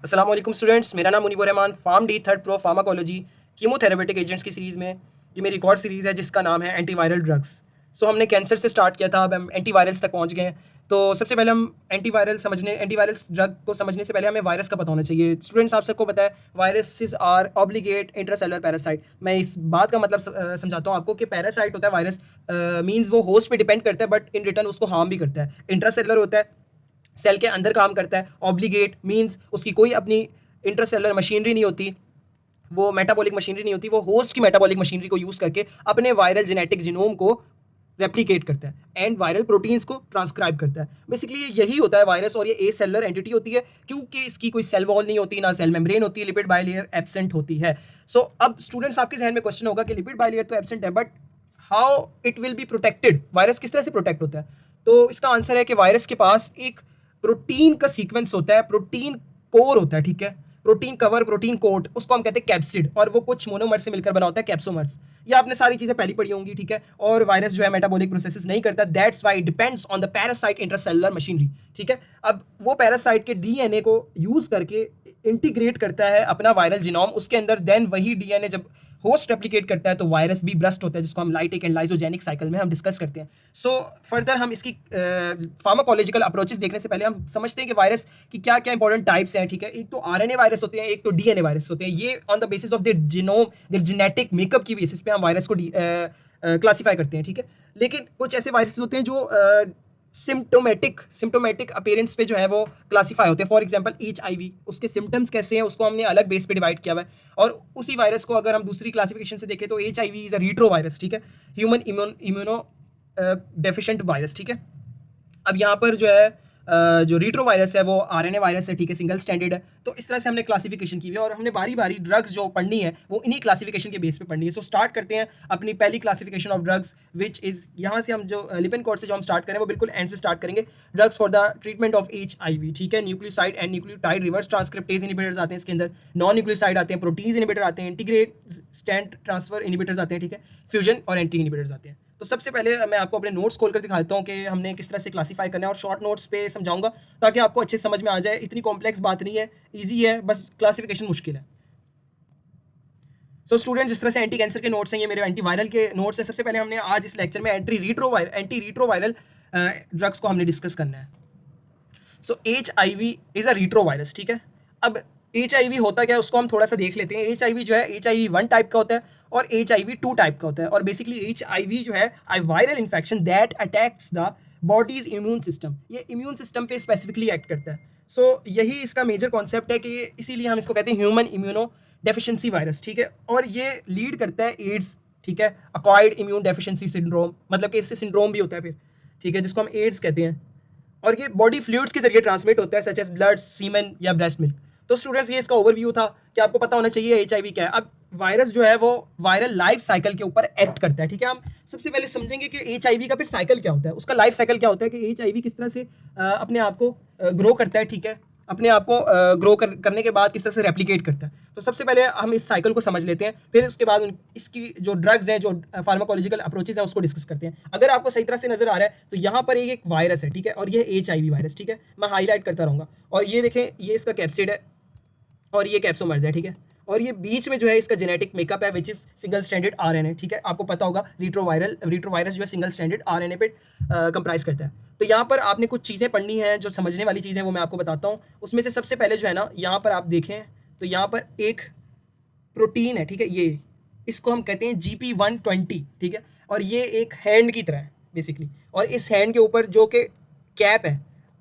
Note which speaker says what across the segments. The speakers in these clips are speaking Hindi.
Speaker 1: अस्सलाम वालेकुम स्टूडेंट्स, मेरा नाम Munibur Rahman. Pharm D third pro pharmacology chemotherapeutic agents की सीरीज़ में ये मेरी एक और सीरीज़ है जिसका नाम है एंटीवायरल ड्रग्स। हमने कैंसर से स्टार्ट किया था, अब हम एंटीवायरल्स तक पहुंच गए हैं। तो सबसे पहले हम एंटीवायरल्स ड्रग को समझने से पहले हमें वायरस का पता होना चाहिए। स्टूडेंट्स, आप सबको पता है viruses are obligate intracellular parasite. मैं इस बात का मतलब समझाता हूँ आपको कि पैरासाइट होता है वायरस, मीन्स वो होस्ट पे डिपेंड करता है बट इन रिटर्न उसको हार्म भी करता है। इंट्रासेलुलर होता है, सेल के अंदर काम करता है। ऑब्लिगेट मींस उसकी कोई अपनी इंटरसेलुलर मशीनरी नहीं होती, वो मेटाबॉलिक मशीनरी नहीं होती, वो होस्ट की मेटाबॉलिक मशीनरी को यूज़ करके अपने वायरल जेनेटिक जीनोम को रेप्लिकेट करता है एंड वायरल प्रोटीन्स को ट्रांसक्राइब करता है। बेसिकली यही होता है वायरस, और ये ए सेलुलर एंटिटी होती है क्योंकि इसकी कोई सेल वॉल नहीं होती, ना सेल मेम्ब्रेन होती है, लिपिड बाइलेयर एब्सेंट होती है। अब स्टूडेंट्स, आपके जहन में क्वेश्चन होगा कि लिपिड बाइलेयर तो एब्सेंट है, but how it will be protected? Virus किस तरह से प्रोटेक्ट होता है? तो इसका आंसर है कि वायरस के पास एक प्रोटीन का सीक्वेंस होता है, प्रोटीन कोर होता है, ठीक है। प्रोटीन कवर, प्रोटीन कोट, उसको हम कहते हैं कैप्सिड, और वो कुछ मोनोमर से मिलकर बना होता है, कैप्सोमर्स। ये आपने सारी चीजें पहली पढ़ी होंगी, ठीक है। और वायरस जो है मेटाबॉलिक प्रोसेसेस नहीं करता, that's why depends on the parasite intracellular machinery, ठीक है। अब वो पैरासाइट के डीएनए को यूज करके इंटीग्रेट करता है अपना वायरल जीनोम उसके अंदर, देन वही डीएनए जब होस्ट रेप्लिकेट करता है तो वायरस भी ब्रस्ट होता है, जिसको हम लाइटिक एंड लाइजोजेनिक साइकिल में हम डिस्कस करते हैं। फर्दर हम इसकी फार्माकोलॉजिकल अप्रोचेस देखने से पहले हम समझते हैं कि वायरस की क्या क्या इंपॉर्टेंट टाइप्स हैं, ठीक है। एक तो आरएनए वायरस होते हैं, एक तो डीएनए वायरस होते हैं। ये on the basis of their genome, there genetic makeup की बेसिस पे हम वायरस को क्लासीफाई करते हैं, ठीक है। लेकिन कुछ ऐसे वायरसेस होते हैं जो सिम्टोमेटिक अपीयरेंस पे जो है वो क्लासीफाई होते हैं। फॉर एग्जांपल HIV, उसके सिम्टम्स कैसे हैं उसको हमने अलग बेस पे डिवाइड किया हुआ है। और उसी वायरस को अगर हम दूसरी क्लासिफिकेशन से देखें तो HIV इज अ रीट्रो वायरस, ठीक है, ह्यूमन इम्यूनो डेफिशिएंट वायरस, ठीक है। अब यहाँ पर जो है जो रीट्रो वायरस है वो आरएनए वायरस है, ठीक है, सिंगल स्टैंडर्ड है। तो इस तरह से हमने क्लासिफिकेशन की हुई है और हमने बारी बारी ड्रग्स जो पढ़नी है वो इन्हीं क्लासिफिकेशन के बेस पे पढ़नी है। स्टार्ट करते हैं अपनी पहली classification of drugs, which is यहाँ से हम जो लिपिन से जो हम स्टार्ट करें वो बिल्कुल एंड से स्टार्ट करेंगे। Drugs for the treatment of HIV, ठीक है। Nucleoside and nucleotide reverse transcriptase inhibitors आते हैं इसके अंदर, नॉन न्यूक्लियोसाइड आते हैं, प्रोटीज इनिबिटर आते हैं, इंटीग्रेट स्टैंड ट्रांसफर इनिबिटर्स आते हैं, ठीक है, फ्यूजन और एंटी इनिबिटर्स आते हैं। तो सबसे पहले मैं आपको अपने नोट्स खोलकर दिखाता हूँ कि हमने किस तरह से क्लासीफाई करना है, और शॉर्ट नोट्स पे समझाऊंगा ताकि आपको अच्छे समझ में आ जाए। इतनी कॉम्प्लेक्स बात नहीं है, ईजी है, बस क्लासिफिकेशन मुश्किल है। स्टूडेंट, जिस तरह से एंटी कैंसर के नोट्स हैं, ये मेरे एंटी वायरल के नोट्स हैं। सबसे पहले हमने आज इस लेक्चर में एंटी रीट्रो वायरल ड्रग्स को हमने डिस्कस करना है। HIV इज अ रीट्रो वायरस, ठीक है। अब HIV होता क्या है उसको हम थोड़ा सा देख लेते हैं। HIV जो है HIV 1 टाइप का होता है और HIV 2 टाइप का होता है। और बेसिकली HIV जो है viral infection that attacks the bodies immune system, ये इम्यून सिस्टम पे स्पेसिफिकली एक्ट करता है। यही इसका मेजर कॉन्सेप्ट है कि इसीलिए हम इसको कहते हैं ह्यूमन इम्यूनो डेफिशिएंसी वायरस, ठीक है। और ये लीड करता है एड्स, ठीक है, अक्वायर्ड इम्यून डेफिशिएंसी सिंड्रोम, मतलब कि इससे सिंड्रोम भी होता है फिर, ठीक है, जिसको हम एड्स कहते हैं। और ये बॉडी फ्लूइड्स के जरिए ट्रांसमिट होता है, सच एज ब्लड, सीमेन या ब्रेस्ट मिल्क। तो स्टूडेंट्स, ये इसका ओवरव्यू था कि आपको पता होना चाहिए HIV क्या है। अब वायरस जो है वो वायरल लाइफ साइकिल के ऊपर एक्ट करता है, ठीक है। हम सबसे पहले समझेंगे कि HIV का फिर साइकिल क्या होता है, उसका लाइफ साइकिल क्या होता है, कि HIV किस तरह से अपने आप को ग्रो करता है, ठीक है, अपने आप को ग्रो करने के बाद किस तरह से रेप्लिकेट करता है। तो सबसे पहले हम इस साइकिल को समझ लेते हैं, फिर उसके बाद इसकी जो ड्रग्स हैं, जो फार्माकोलॉजिकल अप्रोचेज हैं, उसको डिस्कस करते हैं। अगर आपको सही तरह से नजर आ रहा है तो यहाँ पर एक वायरस है, ठीक है, और ये HIV वायरस, ठीक है, मैं हाईलाइट करता रहूँगा। और ये देखें, ये इसका कैप्सिड है और ये कैप्सोमर्स है, ठीक है। और ये बीच में जो है इसका जेनेटिक मेकअप है, which is single standard RNA, ठीक है। आपको पता होगा रीट्रो वायरस जो है सिंगल स्टैंडर्ड RNA पे कंप्राइज करता है। तो यहाँ पर आपने कुछ चीज़ें पढ़नी है, जो समझने वाली चीज़ें वो मैं आपको बताता हूँ। उसमें से सबसे पहले जो है ना, यहाँ पर आप देखें तो यहाँ पर एक प्रोटीन है, ठीक है, ये इसको हम कहते हैं GP120, ठीक है। और ये एक हैंड की तरह है बेसिकली, और इस हैंड के ऊपर जो कि कैप है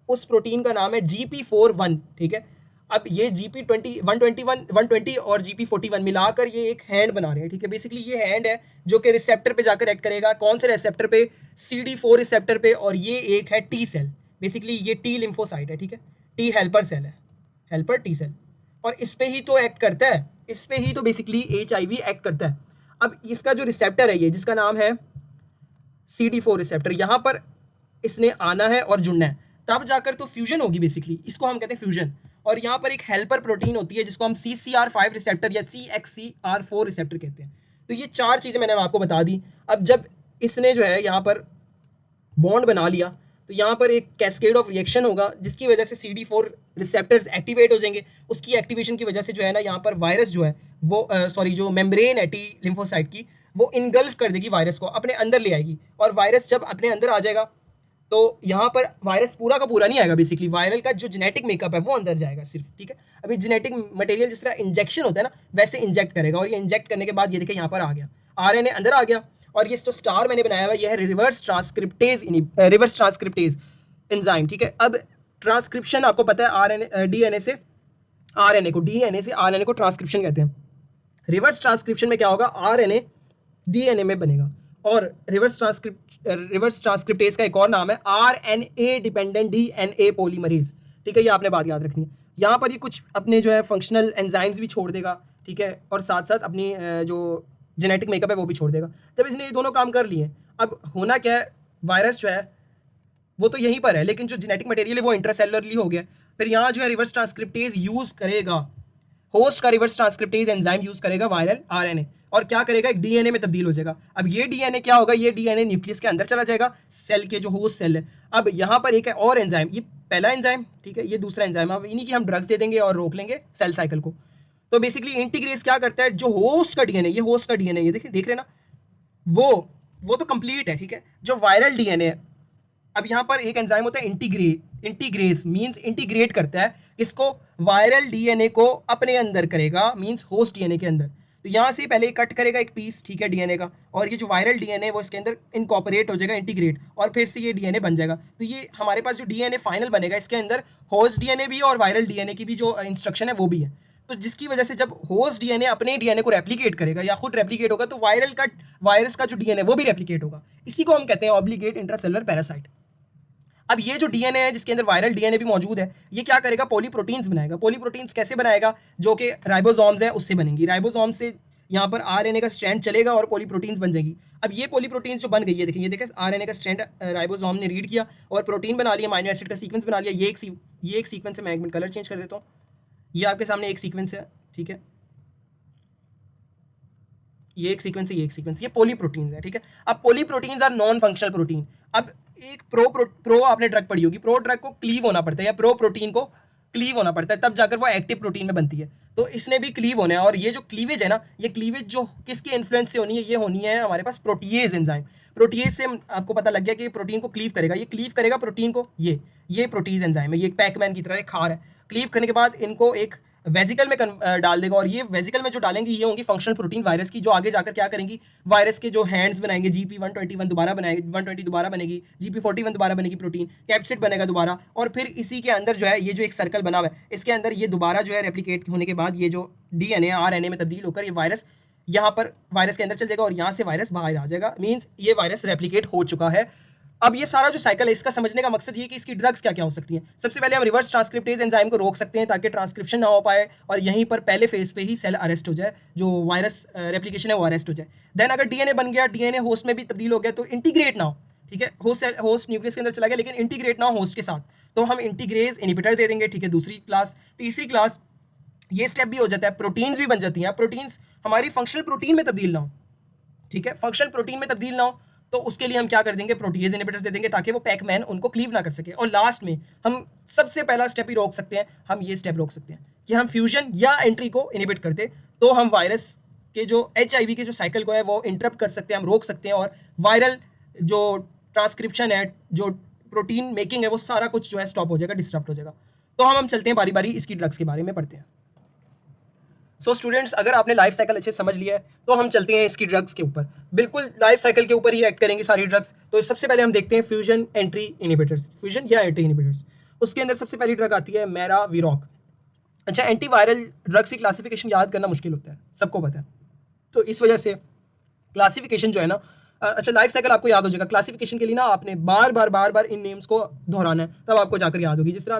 Speaker 1: उस प्रोटीन का नाम है GP41, ठीक है। अब ये GP120 और GP41 मिलाकर ये एक हैंड बना रहे हैं, ठीक है। बेसिकली ये हैंड है जो कि रिसेप्टर पे जाकर एक्ट करेगा। कौन से रिसेप्टर पे? CD4 रिसेप्टर पे। और ये एक है T सेल, बेसिकली ये T लिम्फोसाइट है, ठीक है, T हेल्पर सेल है, हेल्पर T सेल। और इस पे ही तो एक्ट करता है, इस पे ही तो बेसिकली HIV एक्ट करता है। अब इसका जो रिसेप्टर है ये, जिसका नाम है CD4 रिसेप्टर, यहाँ पर इसने आना है और जुड़ना है, तब जाकर तो फ्यूजन होगी, बेसिकली इसको हम कहते हैं फ्यूजन। और यहाँ पर एक हेल्पर प्रोटीन होती है जिसको हम CCR5 रिसेप्टर या CXCR4 रिसेप्टर कहते हैं। तो ये चार चीज़ें मैंने आपको बता दी। अब जब इसने जो है यहाँ पर बॉन्ड बना लिया तो यहाँ पर एक कैस्केड ऑफ रिएक्शन होगा जिसकी वजह से CD4 रिसेप्टर्स एक्टिवेट हो जाएंगे। उसकी एक्टिवेशन की वजह से जो है ना यहाँ पर वायरस जो है वो जो मेम्ब्रेन है टी लिम्फोसाइट की, वो इनगल्फ कर देगी वायरस को, अपने अंदर ले आएगी। और वायरस जब अपने अंदर आ जाएगा तो यहाँ पर वायरस पूरा का पूरा नहीं आएगा, बेसिकली वायरल का जो जेनेटिक मेकअप है वो अंदर जाएगा सिर्फ, ठीक है। अभी जेनेटिक मटेरियल जिस तरह इंजेक्शन होता है ना, वैसे इंजेक्ट करेगा, और ये इंजेक्ट करने के बाद ये देखिए यहाँ पर आ गया, RNA अंदर आ गया। और ये जो स्टार मैंने बनाया हुआ ये है रिवर्स ट्रांसक्रिप्टेज एंजाइम, ठीक है। अब ट्रांसक्रिप्शन आपको पता है DNA से RNA को, DNA से RNA को ट्रांसक्रिप्शन कहते हैं। रिवर्स ट्रांसक्रिप्शन में क्या होगा, RNA DNA में बनेगा। और रिवर्स ट्रांसक्रिप्टेज का एक और नाम है RNA डिपेंडेंट DNA पॉलीमरेज, ठीक है। ये आपने बात याद रखनी है। यहाँ पर ये कुछ अपने जो है फंक्शनल एंजाइम्स भी छोड़ देगा, ठीक है, और साथ साथ अपनी जो जेनेटिक मेकअप है वो भी छोड़ देगा। जब इसने ये दोनों काम कर लिए, अब होना क्या है, वायरस जो है वो तो यहीं पर है, लेकिन जो जेनेटिक मटेरियल है वो इंट्रासेलुलरली हो गया। फिर यहाँ जो है रिवर्स ट्रांसक्रिप्टेज यूज करेगा, होस्ट का रिवर्स ट्रांसक्रिप्टेज एंजाइम यूज करेगा वायरल RNA, और क्या करेगा, एक DNA में तब्दील हो जाएगा। अब ये DNA क्या होगा, ये DNA न्यूक्लियस के अंदर चला जाएगा, सेल के जो होस्ट सेल है। अब यहाँ पर एक है और एंजाइम, ये पहला एंजाइम, ठीक है, ये दूसरा एंजाइम। अब इन्हीं की हम ड्रग्स दे देंगे और रोक लेंगे सेल साइकिल को। तो बेसिकली इंटीग्रेस क्या करता है, जो होस्ट का DNA, ये होस्ट का DNA, ये देखिए, देख रहे ना, वो तो कंप्लीट है, ठीक है। जो वायरल DNA है, अब यहाँ पर एक एंजाइम होता है इंटीग्रेस मींस इंटीग्रेट करता है किसको, वायरल DNA को अपने अंदर करेगा, मींस होस्ट DNA के अंदर। तो यहाँ से पहले कट करेगा एक पीस, ठीक है, DNA का, और ये जो वायरल DNA वो इसके अंदर इनकॉर्पोरेट हो जाएगा, इंटीग्रेट, और फिर से ये DNA बन जाएगा। तो ये हमारे पास जो DNA फाइनल बनेगा, इसके अंदर होस्ट DNA भी है और वायरल DNA की भी जो इंस्ट्रक्शन है वो भी है। तो जिसकी वजह से जब होस्ट DNA अपने DNA को रेप्लिकेट करेगा या खुद रेप्लिकेट होगा, तो वायरस का जो DNA वो भी रेप्लिकेट होगा। इसी को हम कहते हैं ऑब्लिगेट इंट्रासेलुलर पैरासाइट। अब ये जो DNA है जिसके अंदर वायरल DNA भी मौजूद है, ये क्या करेगा, पॉलीप्रोटीन्स बनाएगा। पॉलीप्रोटीन्स कैसे बनाएगा, जो कि राइबोसोम्स है उससे बनेंगी। राइबोसोम से यहाँ पर RNA का स्ट्रैंड चलेगा और पॉलीप्रोटीन्स बन जाएगी। अब ये पॉलीप्रोटीन्स जो बन गई है, देखिए, ये देखें, RNA का स्ट्रैंड राइबोसोम ने रीड किया और प्रोटीन बना लिया, अमीनो एसिड का सीक्वेंस बना लिया। ये एक सीक्वेंस है, मैं एक मिनट कलर चेंज कर देता हूँ। ये आपके सामने एक सीक्वेंस है, ठीक है, ये एक सीक्वेंस है, ये एक सीक्वेंस, ये पॉलीप्रोटीन्स है, ठीक है। अब पॉलीप्रोटीन्स आर नॉन फंक्शनल प्रोटीन। अब एक प्रो आपने ड्रग पढ़ी होगी, प्रो ड्रग को क्लीव होना पड़ता है, या प्रो प्रोटीन को क्लीव होना पड़ता है, तब जाकर वो एक्टिव प्रोटीन में बनती है। तो इसने भी क्लीव होना है, और ये जो क्लीवेज है ना, ये क्लीवेज जो किसके इन्फ्लुएंस से होनी है, ये होनी है हमारे पास प्रोटीएज एंजाइम। प्रोटीएज से आपको पता लग गया कि प्रोटीन को क्लीव करेगा, ये क्लीव करेगा प्रोटीन को, ये प्रोटीज एंजाइम है, ये पैकमैन की तरह एक खार है। क्लीव करने के बाद इनको एक वेजिकल में डाल देगा, और ये वेजिकल में जो डालेंगे ये होंगी फंक्शनल प्रोटीन वायरस की, जो आगे जाकर क्या करेंगी, वायरस के जो हैंड्स बनाएंगे, GP121 दोबारा बनाएगी, 120 दोबारा बनेगी, GP41 दोबारा बनेगी, प्रोटीन कैप्सिड बनेगा दोबारा, और फिर इसी के अंदर जो है ये जो एक सर्कल बना हुआ है, इसके अंदर ये दोबारा जो है रेप्लिकेट होने के बाद ये जो DNA RNA में तब्दील होकर ये वायरस यहाँ पर वायरस के अंदर चल जाएगा, और यहाँ से वायरस बाहर आ जाएगा, मीन्स ये वायरस रेप्लिकेट हो चुका है। अब ये सारा जो साइकिल है, इसका समझने का मकसद ये कि इसकी ड्रग्स क्या क्या हो सकती हैं। सबसे पहले हम रिवर्स ट्रांसक्रिप्टेज एंजाइम को रोक सकते हैं ताकि ट्रांसक्रिप्शन ना हो पाए, और यहीं पर पहले फेज पे ही सेल अरेस्ट हो जाए, जो वायरस रेप्लिकेशन है वो अरेस्ट हो जाए। देन अगर DNA बन गया, DNA होस्ट में भी तब्दील हो गया, तो इंटीग्रेट ना हो, ठीक है, होस्ट न्यूक्लियस के अंदर चला गया लेकिन इंटीग्रेट ना हो होस्ट के साथ, तो हम इंटीग्रेज इनहिबिटर दे देंगे, ठीक है, दूसरी क्लास। तीसरी क्लास ये स्टेप भी हो जाता है, प्रोटीन्स भी बन जाती हैं। प्रोटीन्स हमारी फंक्शनल प्रोटीन में तब्दील ना हो, ठीक है, फंक्शनल प्रोटीन में तब्दील ना हो, तो उसके लिए हम क्या कर देंगे, प्रोटीएज इनहिबिटर्स दे देंगे ताकि वो पैकमैन उनको क्लीव ना कर सके। और लास्ट में हम सबसे पहला स्टेप ही रोक सकते हैं, हम ये स्टेप रोक सकते हैं कि हम फ्यूजन या एंट्री को इनहिबिट करते, तो हम वायरस के जो HIV के जो साइकिल को है वो इंटरप्ट कर सकते हैं, हम रोक सकते हैं, और वायरल जो ट्रांसक्रिप्शन है, जो प्रोटीन मेकिंग है, वो सारा कुछ जो है स्टॉप हो जाएगा, डिस्टर्ब हो जाएगा। तो हम चलते हैं बारी बारी इसकी ड्रग्स के बारे में पढ़ते हैं। सो स्टूडेंट्स, अगर आपने लाइफ साइकिल अच्छे समझ लिया है तो हम चलते हैं इसकी ड्रग्स के ऊपर। बिल्कुल लाइफ साइकिल के ऊपर ही एक्ट करेंगी सारी ड्रग्स। तो सबसे पहले हम देखते हैं फ्यूजन एंट्री इनहिबिटर्स, फ्यूजन या एंट्री इनहिबिटर्स। उसके अंदर सबसे पहली ड्रग आती है मेराविरॉक। अच्छा, एंटीवायरल ड्रग्स की क्लासिफिकेशन याद करना मुश्किल होता है, सबको पता है, तो इस वजह से क्लासिफिकेशन जो है ना, अच्छा लाइफ साइकिल आपको याद हो जाएगा। क्लासिफिकेशन के लिए ना आपने बार बार इन नेम्स को दोहराना है, तब आपको जाकर याद होगी। जिस तरह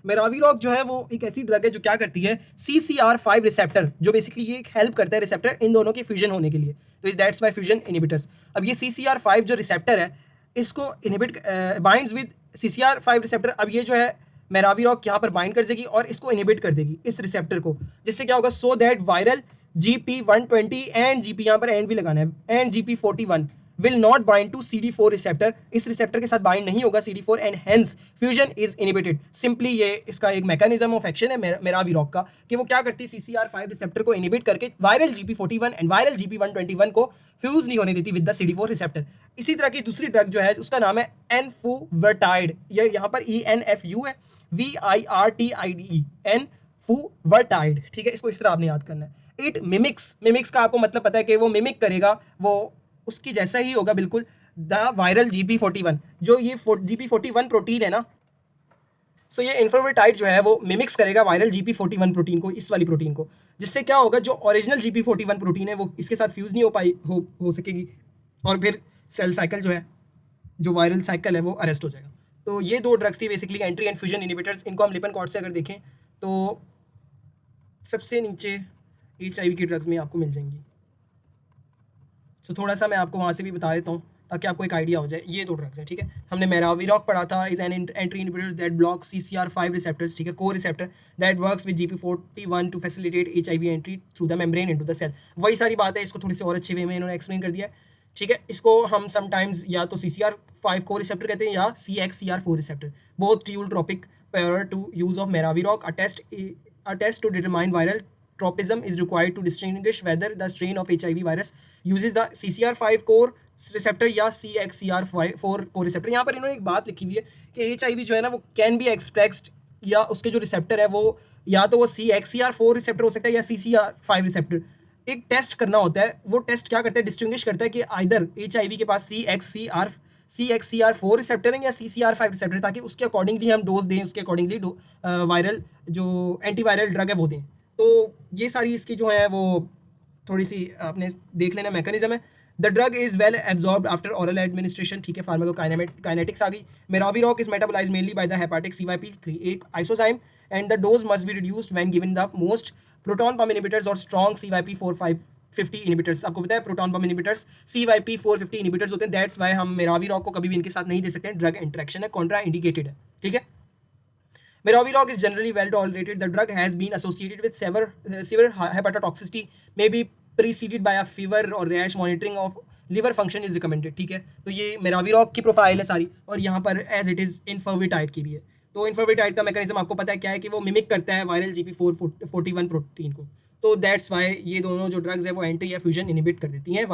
Speaker 1: मेराविरॉक जो है वो एक ऐसी ड्रग है जो क्या करती है, CCR5 रिसेप्टर, जो बेसिकली ये हेल्प करता है रिसेप्टर इन दोनों के फ्यूजन होने के लिए, तो दैट्स वाई फ्यूजन इनहिबिटर्स। अब ये CCR5 जो रिसेप्टर है, इसको inhibit binds with CCR5 receptor. अब ये जो है मेराविरॉक यहाँ पर बाइंड कर देगी और इसको इनहिबिट कर देगी, इस रिसेप्टर को, जिससे क्या होगा, so that viral GP120 and GP, यहाँ पर एंड भी लगाना है, and GP41 will not bind to CD4 receptor, इस रिसेप्टर के साथ बाइंड नहीं होगा CD4 and hence fusion is inhibited. Simply ये इसका एक मैकेनिज्म ऑफ एक्शन है मेराविरॉक का, कि वो क्या करती है CCR5 रिसेप्टर को इनिबिट करके viral GP41 and viral GP121 को फ्यूज नहीं होने देती विद द CD4 रिसेप्टर। इसी तरह की दूसरी ड्रग जो है उसका नाम है एनफुवर्टाइड, ये यहाँ पर ENFU है, VIRTIDE, एनफुवर्टाइड, ठीक है, इसको इस तरह आपने याद करना है। इट मिमिक्स का आपको मतलब पता है कि वो मिमिक करेगा, वो उसकी जैसा ही होगा बिल्कुल द वायरल GP41, जो ये GP41 प्रोटीन है ना, सो ये इन्फर्मेटाइड जो है वो मिमिक्स करेगा वायरल GP41 प्रोटीन को, इस वाली प्रोटीन को, जिससे क्या होगा, जो ओरिजिनल GP41 प्रोटीन है वो इसके साथ फ्यूज नहीं हो सकेगी, और फिर सेल साइकिल जो है, जो वायरल साइकिल है वो अरेस्ट हो जाएगा। तो ये दो ड्रग्स थी basically entry and fusion inhibitors. इनको हम लिपनकॉर्ड से अगर देखें तो सबसे नीचे HIV की ड्रग्स में आपको मिल जाएंगी। तो थोड़ा सा मैं आपको वहाँ से भी बता देता हूँ ताकि आपको एक आइडिया हो जाए। ये दो ड्रग्स हैं, ठीक है, हमने मेराविरॉक पढ़ा था, is an entry inhibitors that block CCR5 receptors, ठीक है, coreceptor that works with GP41 to facilitate HIV entry through the membrane into the cell. वही सारी बात है, इसको थोड़ी सी और अच्छे वे में इन्होंने एक्सप्लेन कर दिया है, ठीक है। इसको हम समटाइम्स या तो CCR5 को रिसेप्टर कहते हैं या CXCR4 receptor, both tulle-tropic prior to use of Meraviroc. A test to determine viral tropism is required to distinguish whether the strain of HIV virus uses the CCR5 core receptor या CXCR4 core receptor। यहाँ पर इन्होंने एक बात लिखी हुई है कि HIV जो है ना वो कैन बी एक्सप्रेस्ड, या उसके जो रिसेप्टर है वो या तो वो CXCR4 रिसेप्टर हो सकता है या CCR5 रिसेप्टर। एक टेस्ट करना होता है, वो टेस्ट क्या करता है, डिस्टिंग्विश करता है कि आइदर HIV के पास CXCR4 रिसेप्टर है या CCR5 रिसेप्टर, ताकि उसके अकॉर्डिंगली हम डोज दें, उसके अकॉर्डिंगली वायरल जो एंटीवायरल ड्रग है वो दें। तो ये सारी इसकी जो है वो थोड़ी सी आपने देख लेना मैकेनिज्म है। The drug is well absorbed after oral administration, ठीक है, फार्माकोकाइनेटिक्स आ गई। Maraviroc is metabolized mainly by the hepatic CYP3 एक isozyme and the dose must be reduced when given the most proton pump inhibitors और स्ट्रॉन्ग CYP450 इनिबिटर्स। आपको पता है proton pump inhibitors CYP450 inhibitors होते हैं, दैट्स वाई हम मेराविरॉक को कभी भी इनके साथ नहीं दे सकते हैं, ड्रग इंटरेक्शन है, कॉन्ट्रा इंडिकेटेड है, ठीक है। Meraviroc is generally well tolerated. The drug has been associated with severe hepatotoxicity, may be preceded by a fever or rash. Monitoring of liver function is recommended, ठीक है। तो ये Meraviroc की प्रोफाइल है सारी, और यहाँ पर एज इट इज़ इन्फर्विटाइड की भी है। तो इन्फर्विटाइड का मैकेनिज्म आपको पता है क्या है, कि वो मिमिक करता है वायरल GP41 प्रोटीन को। तो दैट्स वाई ये दोनों जो ड्रग्स है वो एंट्री या फ्यूजन इनिबिट कर देती हैं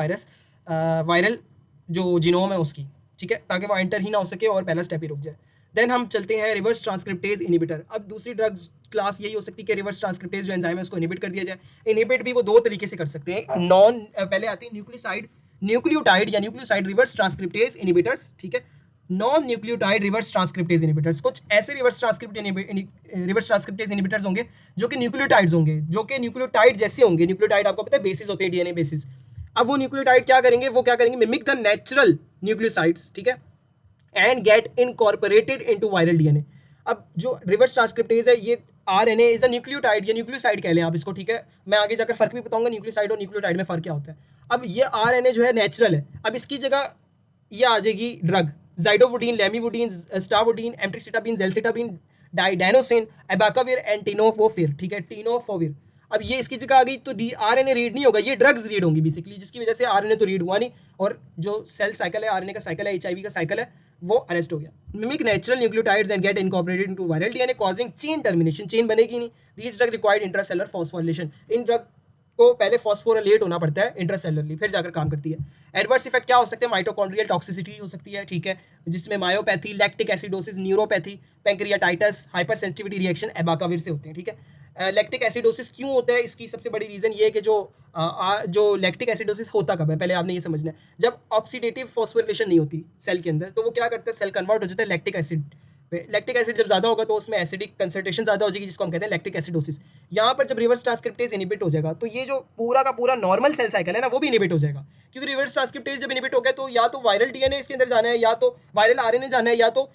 Speaker 1: वायरल जो जीनोम है उसकी, ठीक है, ताकि वो एंटर ही ना हो सके और पहला स्टेप ही रुक जाए। देन हम चलते हैं रिवर्स ट्रांसक्रिप्टेज इनिबिटर। अब दूसरी ड्रग्स क्लास यही हो सकती है कि रिवर्स ट्रांसक्रिप्टेज जो एंजाइम है उसको इनिबिट कर दिया जाए। इनिबिट भी वो दो तरीके से कर सकते हैं, पहले आती है न्यूक्लियोटाइड या न्यूक्लियोसाइड रिवर्स ट्रांसक्रिप्टेज इनिबिटर्स, ठीक है, non nucleotide reverse transcriptase inhibitors. कुछ ऐसे रिवर्स ट्रांसक्रिप्टेज इनिबिटर्स होंगे जो कि न्यूक्लियोटाइड्स होंगे, जो कि न्यूक्लियोटाइड जैसे होंगे। न्यूक्लियोटाइड आपको पता है बेसिस होते हैं, DNA बेसिस। अब वो न्यूक्लियोटाइड क्या करेंगे, वो क्या करेंगे, मिमिक द नेचुरल न्यूक्लियोसाइड्स, ठीक है, and get incorporated into viral DNA। अब जो रिवर्स ट्रांसक्रिप्टेज है ये RNA इज अ न्यूक्लियोटाइड या न्यूक्लियोसाइड कह लें आप इसको, ठीक है, मैं आगे जाकर फर्क भी बताऊंगा न्यूक्लियोसाइड और न्यूक्लियोटाइड में फर्क क्या होता है। अब ये RNA जो है नेचुरल है, अब इसकी जगह ये आ जाएगी ड्रग, जाइडोवुडीन, लेमिवुडीन, स्टावुडीन, एम्ट्रिसिटाबिन, जेल्सिटाबिन, डाइडेनोसिन, एबाकाविर एंड टिनोफोविर, ठीक है, टिनोफोविर। अब ये इसकी जगह आ गई तो RNA रीड नहीं होगा, ये ड्रग्स रीड होंगी बेसिकली, जिसकी वजह से RNA तो रीड हुआ नहीं, और जो सेल साइकिल है, RNA का साइकिल है, HIV का साइकिल है, वो अरेस्ट हो गया। Mimic natural nucleotides and get incorporated into viral DNA causing chain termination, chain बनेगी नहीं। These drug required intracellular phosphorylation, इन ड्रग को पहले फॉस्फोरिलेट होना पड़ता है इंट्रासेलुलरली, फिर जाकर काम करती है। एडवर्स इफेक्ट क्या हो सकते हैं, माइटोकॉन्ड्रियल टॉक्सिसिटी हो सकती है, ठीक है, जिसमें myopathy, lactic acidosis, neuropathy, pancreatitis, hypersensitivity reaction abacavir से होते हैं, ठीक है। लैक्टिक एसिडोसिस क्यों होता है, इसकी सबसे बड़ी रीज़न ये है कि जो लैक्टिक एसिडोसिस होता कब है, पहले आपने ये समझना है, जब ऑक्सीडेटिव फॉस्फोरिलेशन नहीं होती सेल के अंदर, तो वो क्या करता है, सेल कन्वर्ट हो जाता है लैक्टिक एसिड पे। लैक्टिक एसिड जब ज़्यादा होगा तो उसमें एसिडिक कंसंट्रेशन ज़्यादा हो जाएगी, जिसको हम कहते हैं लैक्टिक एसिडोसिस। यहाँ पर जब रिवर्स ट्रांसक्रिप्टेज इनिबिट हो जाएगा तो ये जो पूरा का पूरा नॉर्मल सेल साइकिल है ना वो भी इनिबिट हो जाएगा, क्योंकि रिवर्स ट्रांसक्रिप्टेज जब इनिबिट हो गया तो या तो वायरल DNA इसके अंदर जाना है, या तो वायरल RNA जाना है, या तो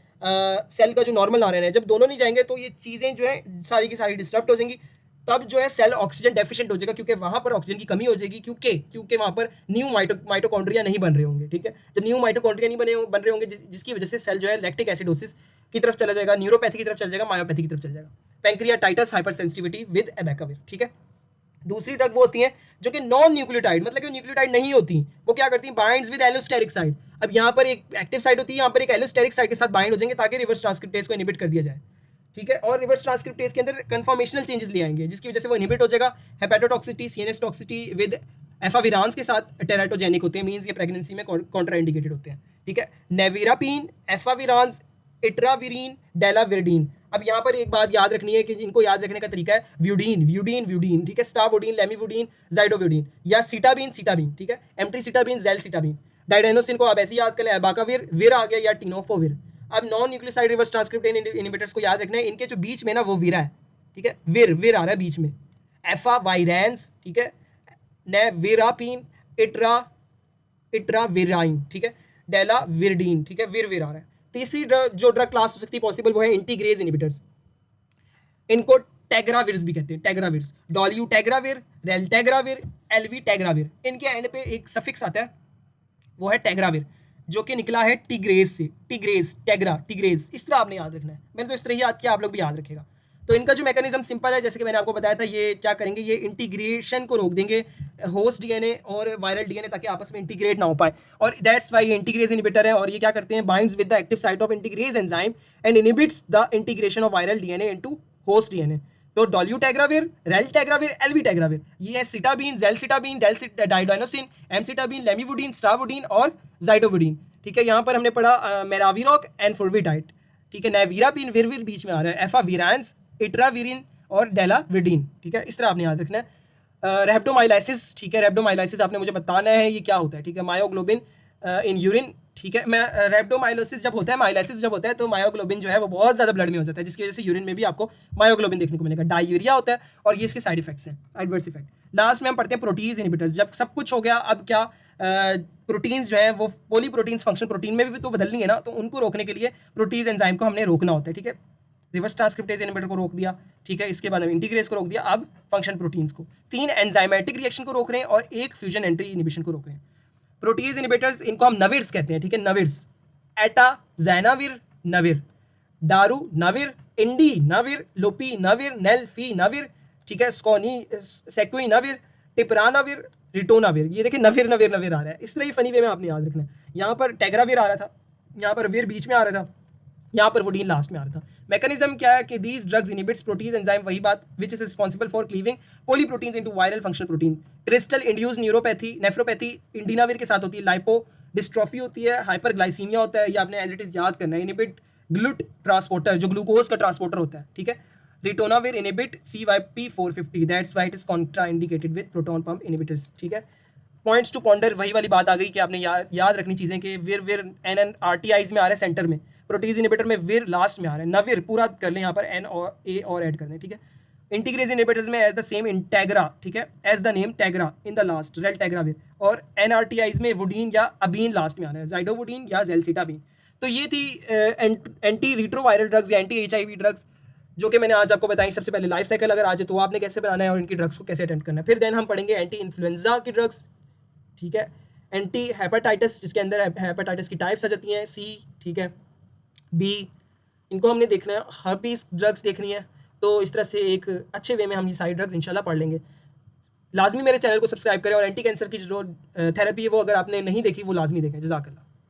Speaker 1: सेल का जो नॉर्मल RNA है। जब दोनों नहीं जाएंगे तो ये चीज़ें जो है सारी की सारी डिस्टर्ब हो जाएंगी, तब जो है सेल ऑक्सीजन डेफिशिएंट हो जाएगा, क्योंकि वहाँ पर ऑक्सीजन की कमी हो जाएगी, क्योंकि वहाँ पर न्यू माइटोकॉन्ड्रिया नहीं बन रहे होंगे, ठीक है। जब न्यू माइटोकॉन्ड्रिया नहीं बन रहे होंगे, जिसकी वजह से सेल जो है लैक्टिक एसिडोसिस की तरफ चला जाएगा, न्यूरोपैथी की तरफ चल जाएगा, मायोपैथी की तरफ चल जाएगा, पैंक्रियाटाइटिस, हाइपर सेंसिटिविटी विद एबाकाविर, ठीक है। दूसरी ड्रग वो होती हैं जो कि नॉन न्यूक्लियोटाइड, मतलब कि न्यूक्लियोटाइड नहीं होती, वो क्या करती हैं, बाइंड्स विद एलोस्टेरिक साइड। अब यहाँ पर एक एक्टिव साइड होती है, यहाँ पर एक एलोस्टेरिक साइड के साथ बाइंड हो जाएंगे ताकि रिवर्स ट्रांसक्रिप्टेज को इनिबिट कर दिया जाए, ठीक है। और रिवर्स ट्रांसक्रिप्टेज के अंदर कन्फॉर्मेशनल चेंजेस ले आएंगे जिसकी वजह से वो इनिबिट हो जाएगा। हेपेटोटॉक्सिटी, सीएनएस टॉक्सिटी विद एफाविरान्स के साथ टेराटोजेनिक होते हैं, मींस ये प्रेगनेंसी में कॉन्ट्राइंडिकेटेड होते हैं, ठीक है। नेविरापीन, एफाविरान्स, इट्राविरीन, डेलाविरडीन। अब यहाँ पर एक बात याद रखनी है कि इनको याद रखने का तरीका है व्यूडीन, व्यूडीन, व्यूडीन, ठीक है, स्टावोडीन, लेमिवुडीन, जाइडोव्यूडीन, या सीटाबीन, सीटाबीन, ठीक है, एम्ट्रीसीटाबीन, जेलसीटाबीन। डाइडाइनोसिन को आप ऐसे याद कर लें, अबाकाविर, विर आ गया, या टिनोफोविर। अब non nucleoside reverse transcriptase inhibitors को याद रखना है, इनके जो बीच में ना वो विरा है, ठीक है, विर विर आ रहा है बीच में, एफावाइरेंस, ठीक है, नेविरापीन, इट्राविराइन, ठीक है, डेलाविरडीन, ठीक है, विर विर आ रहा है। तीसरी जो ड्रग क्लास हो सकती है पॉसिबल वो है इंटीग्रेज इनिबिटर्स, इनको टेग्राविर्स भी कहते हैं, टेग्राविर्स, डॉल्यू टेग्राविर, रेल टेग्राविर, एलवी टेग्राविर। इनके एंड पे एक सफिक्स आता है वो है टेग्राविर, जो कि निकला है टिग्रेज से, टिग्रेज, टेग्रा, टिग्रेज, इस तरह आपने याद रखना है। मैंने तो इस तरह ही याद किया, आप लोग भी याद रखेगा। तो इनका जो मैकेनिज्म सिंपल है, जैसे कि मैंने आपको बताया था, ये क्या करेंगे, ये इंटीग्रेशन को रोक देंगे होस्ट डीएनए और वायरल डीएनए, ताकि आपस में इंटीग्रेट ना हो पाए। और दैट्स वाई ये इंटीग्रेज इनिबिटर है। और ये क्या करते हैं, binds with the active site of integrase enzyme and inhibits the integration of viral DNA into host DNA. तो डॉल्यूटेग्राविर, रेलटेग्राविर, एल्वीटेग्राविर, ये है सिटाबीन, जेलसिटाबीन, डाइडाइनोसिन, एमसिटाबीन, लेमिवुडीन, स्टावुडीन और जाइडोवुडीन, ठीक है। यहाँ पर हमने पढ़ा मेराविरोक एंड फुर्विडाइट, ठीक है। नेविरापीन, विरविर बीच में आ रहा है, एफाविरांस, इट्राविरिन और डेलाविरडीन, ठीक है। इस तरह आपने याद रखना है। रेप्टोमाइलाइसिस, ठीक है, रेप्टोमाइलाइसिस आपने मुझे बताना है ये क्या होता है, ठीक है। मायोग्लोबिन इन यूरिन, ठीक है। मैं रेप्टोमाइलोसिस जब होता है, माइलाइसिस जब होता है, तो मायोग्लोबिन जो है वो बहुत ज़्यादा ब्लड में हो जाता है, जिसकी वजह से यूरिन में भी आपको मायोग्लोबिन देखने को मिलेगा। डायूरिया होता है और ये इसके साइड इफेक्ट्स हैं, एडवर्स इफेक्ट। लास्ट में हम पढ़ते हैं प्रोटीज इनिबिटर्स। जब सब कुछ हो गया, अब क्या प्रोटीन्स जो है वो पॉलीप्रोटीन्स फंक्शन प्रोटीन में भी तो बदलनी है ना, तो उनको रोकने के लिए प्रोटीज एंजाइम को हमने रोकना होता है, ठीक है। रिवर्स ट्रांसक्रिप्टेज इनिबिटर को रोक दिया, ठीक है। इसके बाद हम इंटीग्रेज को रोक दिया, अब फंक्शन प्रोटीन्स को, 3 एंजाइमेटिक रिएक्शन को रोक रहे हैं और 1 फ्यूजन एंट्री इनिबिशन को रोक रहे हैं। प्रोटीज इनिबिटर्स, इनको हम नविर्स कहते हैं, ठीक है, नविर्स। एटा जैनाविर नविर, दारू नविर, इंडी नविर, लोपी नविर, नेल्फी नविर, ठीक है, स्कोनी सेक्वी नविर, टिपरानाविर, रिटोनाविर। ये देखिए नविर नविर नविर आ रहा है, इस तरह ही फनी वे में आपने याद रखना है। यहाँ पर टेग्राविर आ रहा था, यहाँ पर विर बीच में आ रहा था, यहाँ पर वुडीन लास्ट में आ रहा था। मैकेनिज्म क्या है कि these drugs inhibits protease enzyme, वही बात, which is responsible for cleaving polyproteins into viral functional protein. Crystal induce neuropathy, nephropathy indinavir के साथ होती है। लाइपो डिस्ट्रॉफी होती है, हाइपरग्लाइसीमिया होता है, ये आपने एज इट इज याद करना है। इनिबिट ग्लूट ट्रांसपोर्टर, जो ग्लूकोज का ट्रांसपोर्टर होता है, ठीक है। Ritonavir inhibit CYP450, that's why it is contraindicated with proton pump inhibitors, ठीक है। पॉइंट्स टू पॉन्डर, वही वाली बात आ गई कि आपने याद रखनी चीज़ें कि विर विर NNRTIs में आ रहा है सेंटर में, प्रोटीज इनिबिटर में विर लास्ट में आ रहा है। नविर पूरा कर लें, यहाँ पर N और A और ऐड कर दें, ठीक है। इंटीग्रेज इनिबिटर्स में एज द सेम इंटेग्रा, ठीक है, as the name tegra in the last, raltegravir. और NRTIs में वुडीन या अबीन लास्ट में आ रहा है, जाइडोवुडीन या जेलसिटाबीन। तो ये थी एंटी रिट्रोवायरल ड्रग्स या एंटी HIV ड्रग्स जो कि मैंने आज आपको बताई। सबसे पहले लाइफ साइकिल अगर आज है तो आपने कैसे बनाना है और इनकी ड्रग्स को कैसे अटेंड करना है। फिर देन हम पढ़ेंगे एंटी इन्फ्लुएंजा की ड्रग्स, ठीक है, एंटी हेपेटाइटिस जिसके अंदर हेपेटाइटिस की टाइप्स आ जाती हैं, C, ठीक है, B, इनको हमने देखना है। हर्पीस ड्रग्स देखनी है। तो इस तरह से एक अच्छे वे में हम ये सारी ड्रग्स इंशाल्लाह पढ़ लेंगे। लाजमी मेरे चैनल को सब्सक्राइब करें और एंटी कैंसर की जो थेरेपी है वो अगर आपने नहीं देखी वो लाजमी देखें। जज़ाकल्लाह।